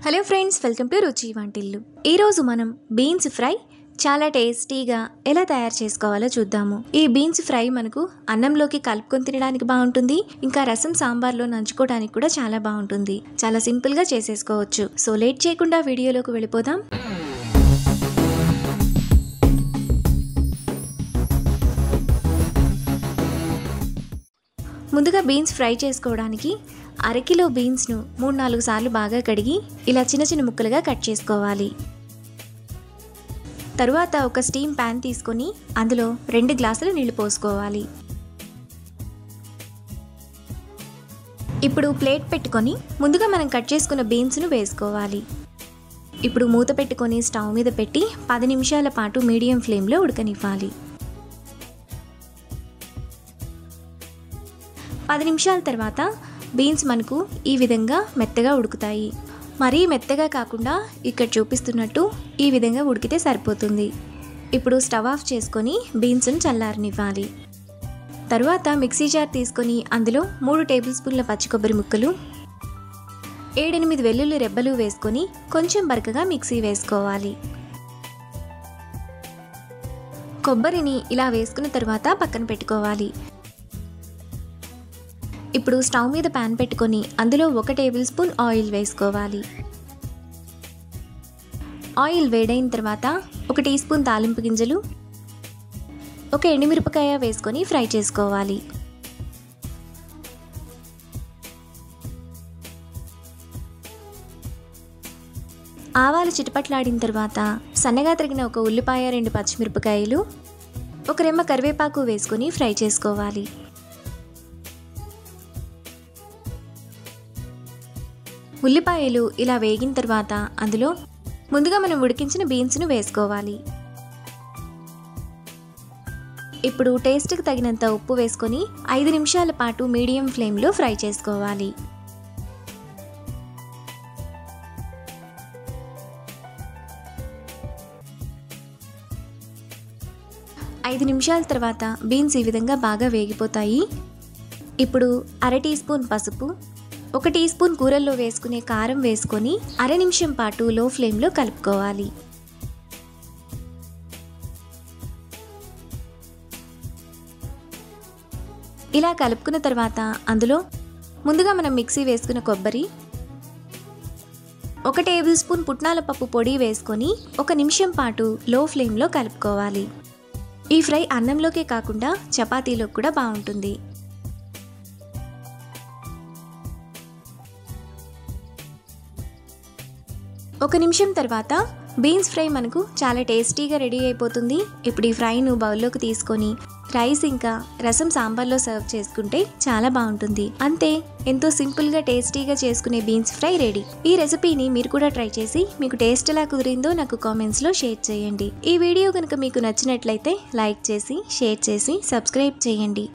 Hello friends, welcome to రుచి వంటిల్లు. ఈరోజు మనం బీన్స్ ఫ్రై చాలా టేస్టీగా ఎలా తయారు చేసుకోవాలో చూద్దాము. ఈ బీన్స్ ఫ్రై మనకు అన్నంలోకి కలుపుకొని తినడానికి బాగుంటుంది, ఇంకా రసం సాంబార్లో నంచుకోవడానికి కూడా చాలా బాగుంటుంది. చాలా సింపుల్గా చేసేసుకోవచ్చు. సో లేట్ చేయకుండా వీడియోలోకి వెళ్ళిపోదాం. ముందుగా బీన్స్ ఫ్రై చేసుకోవడానికి అరకిలో బీన్స్ను 3-4 సార్లు బాగా కడిగి ఇలా చిన్న చిన్న ముక్కలుగా కట్ చేసుకోవాలి. తరువాత ఒక స్టీమ్ ప్యాన్ తీసుకొని అందులో 2 గ్లాసులు నీళ్లు పోసుకోవాలి. ఇప్పుడు ప్లేట్ పెట్టుకొని ముందుగా మనం కట్ చేసుకున్న బీన్స్ను వేసుకోవాలి. ఇప్పుడు మూత పెట్టుకొని స్టవ్ మీద పెట్టి 10 నిమిషాల పాటు మీడియం ఫ్లేమ్లో ఉడకనివ్వాలి. 10 నిమిషాల తర్వాత బీన్స్ మనకు ఈ విధంగా మెత్తగా ఉడుకుతాయి. మరీ మెత్తగా కాకుండా ఇక్కడ చూపిస్తున్నట్టు ఈ విధంగా ఉడికితే సరిపోతుంది. ఇప్పుడు స్టవ్ ఆఫ్ చేసుకొని బీన్స్ను చల్లారనివ్వాలి. తరువాత మిక్సీ జార్ తీసుకొని అందులో 3 టేబుల్ స్పూన్ల పచ్చి కొబ్బరి ముక్కలు, 7-8 వెల్లుల్లి రెబ్బలు వేసుకొని కొంచెం బరకగా మిక్సీ వేసుకోవాలి. కొబ్బరిని ఇలా వేసుకున్న తర్వాత పక్కన పెట్టుకోవాలి. ఇప్పుడు స్టవ్ మీద ప్యాన్ పెట్టుకొని అందులో 1 టేబుల్ స్పూన్ ఆయిల్ వేసుకోవాలి. ఆయిల్ వేడైన తర్వాత 1 టీ స్పూన్ తాలింపు గింజలు, 1 ఎండుమిరపకాయ వేసుకొని ఫ్రై చేసుకోవాలి. ఆవాలు చిటపట్లాడిన తర్వాత సన్నగా తరిగిన 1 ఉల్లిపాయ, 2 పచ్చిమిరపకాయలు, 1 రెమ్మ కరివేపాకు వేసుకొని ఫ్రై చేసుకోవాలి. ఉల్లిపాయలు ఇలా వేగిన తర్వాత అందులో ముందుగా మనం ఉడికించిన బీన్స్ను వేసుకోవాలి. ఇప్పుడు టేస్ట్కి తగినంత ఉప్పు వేసుకొని 5 నిమిషాల పాటు మీడియం ఫ్లేమ్లో ఫ్రై చేసుకోవాలి. ఐదు నిమిషాల తర్వాత బీన్స్ ఈ విధంగా బాగా వేగిపోతాయి. ఇప్పుడు 1/2 టీ స్పూన్ పసుపు, 1 టీ స్పూన్ కూరల్లో వేసుకునే కారం వేసుకొని 1/2 నిమిషం పాటు లో ఫ్లేమ్లో కలుపుకోవాలి. ఇలా కలుపుకున్న తర్వాత అందులో ముందుగా మనం మిక్సీ వేసుకున్న కొబ్బరి, 1 టేబుల్ స్పూన్ పుట్నాల పప్పు పొడి వేసుకొని 1 నిమిషం పాటు లో ఫ్లేమ్లో కలుపుకోవాలి. ఈ ఫ్రై అన్నంలోకే కాకుండా చపాతీలోకి కూడా బాగుంటుంది. 1 నిమిషం తర్వాత బీన్స్ ఫ్రై మనకు చాలా టేస్టీగా రెడీ అయిపోతుంది. ఇప్పుడు ఈ ఫ్రైను బౌల్లోకి తీసుకొని రైస్ ఇంకా రసం సాంబార్లో సర్వ్ చేసుకుంటే చాలా బాగుంటుంది. అంతే, ఎంతో సింపుల్గా టేస్టీగా చేసుకునే బీన్స్ ఫ్రై రెడీ. ఈ రెసిపీని మీరు కూడా ట్రై చేసి మీకు టేస్ట్ ఎలా కుదిరిందో నాకు కామెంట్స్లో షేర్ చేయండి. ఈ వీడియో కనుక మీకు నచ్చినట్లయితే లైక్ చేసి, షేర్ చేసి, సబ్స్క్రైబ్ చేయండి.